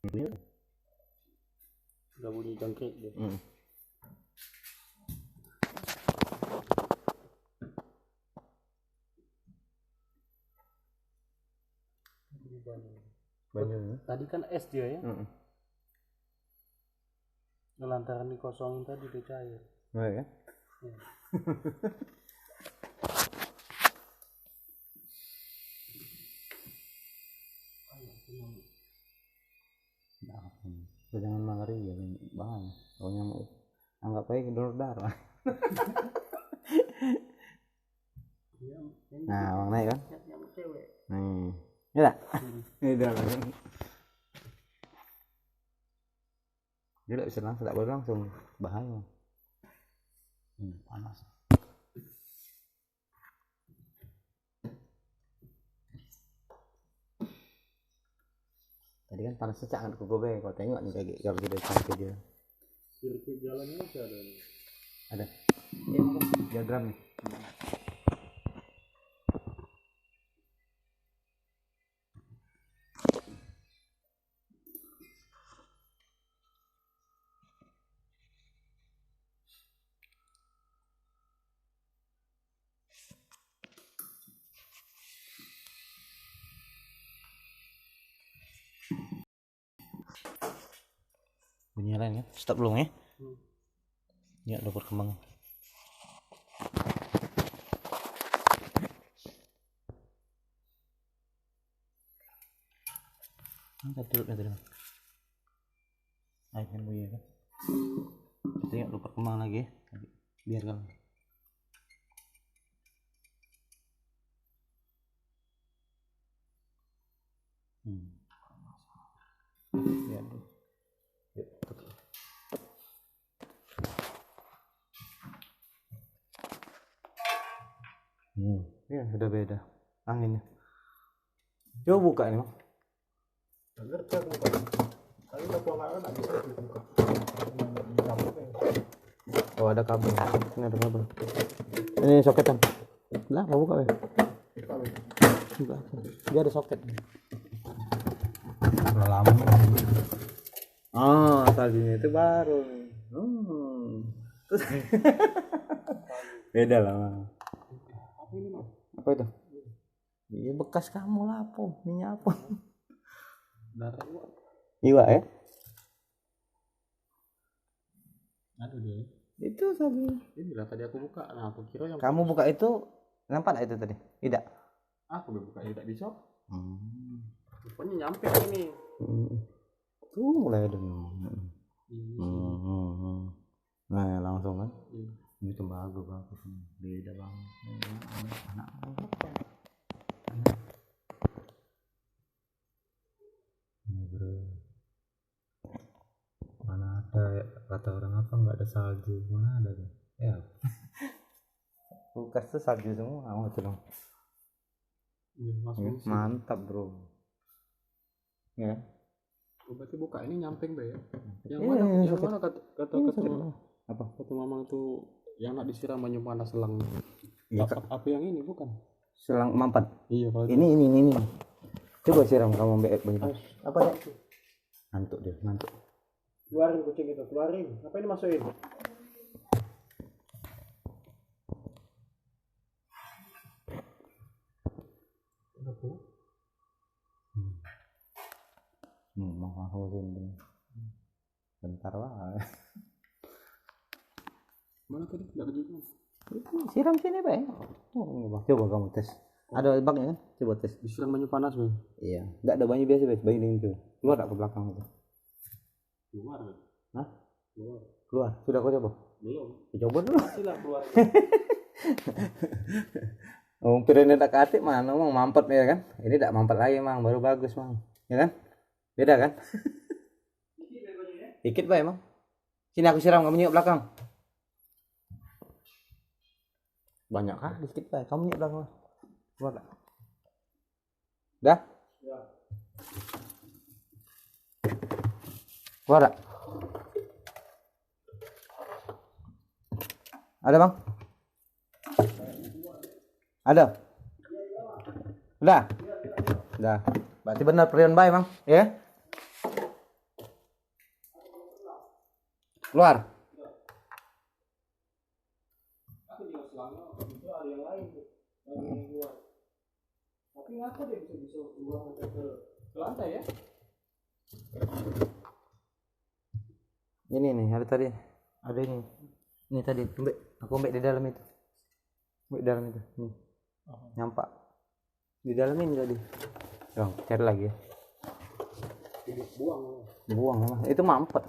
Udah bunyi jangkrik dia. Banyak. Tadi kan es dia ya. Lantaran dikosongin tadi dia cair. Oh ya. Ya. Jangan mangari ya bang. Pokoknya mau anggap aja donor darah. Nah, bang naik kan? Nih, ya tak? Ini dah. Dia tak bisa langsung, tak boleh langsung bahaya. Panas. Tadi kan panas secak kan ke gobe. Kalau tengok nih kayak kalau kita sampai dia. Sirkuit jalannya masih ada. Ada. Ini apa? Diagram nih. Bunyi lain kan? Stop belum ya? Ya udah berkembang. Angkat dulu tadi. Ayo kan bunyi kan? Itu ya udah berkembang lagi. Biarkan. Ya dulu. Yuk, tutup. Ya sudah beda anginnya. Coba buka ini bang. Agar terbuka. Kali kita buang air tak bisa dibuka. Oh ada kabel. Ini ada kabel. Ini soketan. Lah mau buka ya? Buka. Dia ada soket. Udah lama. Oh saljunya itu baru. Terus beda lah. Apa ini mas? Apa itu? Iya bekas kamu lah apa? Minyak apa? Darah gua. Iwa ya? Aduh dia. Itu tadi. Ini lah tadi aku buka. Nah aku kira yang Kamu buka itu nampak itu tadi? Tidak. aku buka tidak bisa. Rupanya nyampe ini. Tuh mulai ada. Nah langsung kan? Itu bagus beda banget. Anak ini bro. Mana ada kata orang apa nggak ada salju? Mana ada tuh? Ya. Kulkas tuh salju semua. Mau dong. Mantap bro. Ya. Berarti buka ini nyamping be ya. Yang Iya, mana? ini Yang soket. mana kata Ini kata soket. Apa? kata mamang tuh yang nak disiram banyu panas selang. Iya, Apa yang ini bukan? selang mampat. Iya kalau Ini. Coba siram kamu banyu. Apa ya? Ngantuk dia, ngantuk. keluarin kucing itu, keluarin. Apa ini masukin? Mau sini. Bentar lah. Mana tadi? Enggak kejutan. Siram sini, Pak. Coba kamu tes. Ada baknya kan? Coba tes. Disiram banyu panas, Bang. Iya. Enggak ada banyu biasa, banyu dingin tuh. Keluar tak ke belakang itu? Keluar. Hah? Keluar. Sudah kau coba? Belum. Coba dulu. Sila keluar. Ini tak katik mana mang mampet ya kan? Ini tak mampet lagi mang, baru bagus mang. Ya kan? Beda kan? Dikit Pak emang. Sini aku siram kamu nyok belakang. Banyak kah? Dikit Pak. Kamu nyok belakang. Keluar tak? Dah? Ya. Keluar tak? Ada bang? Ada? Udah? Udah. Berarti benar perion baik bang, ya? Keluar. Aku juga selangnya itu ada yang lain tuh. Yang keluar. Tapi ngapa dia bisa keluar ke lantai ya? Ini nih, ada tadi. Ada ini. Ini tadi, aku ambek di dalam itu. Ambek di dalam itu. Nih. Nyampak. Di dalam ini tadi. Dong, cari lagi ya. Buang. Buang lah. Itu mampet.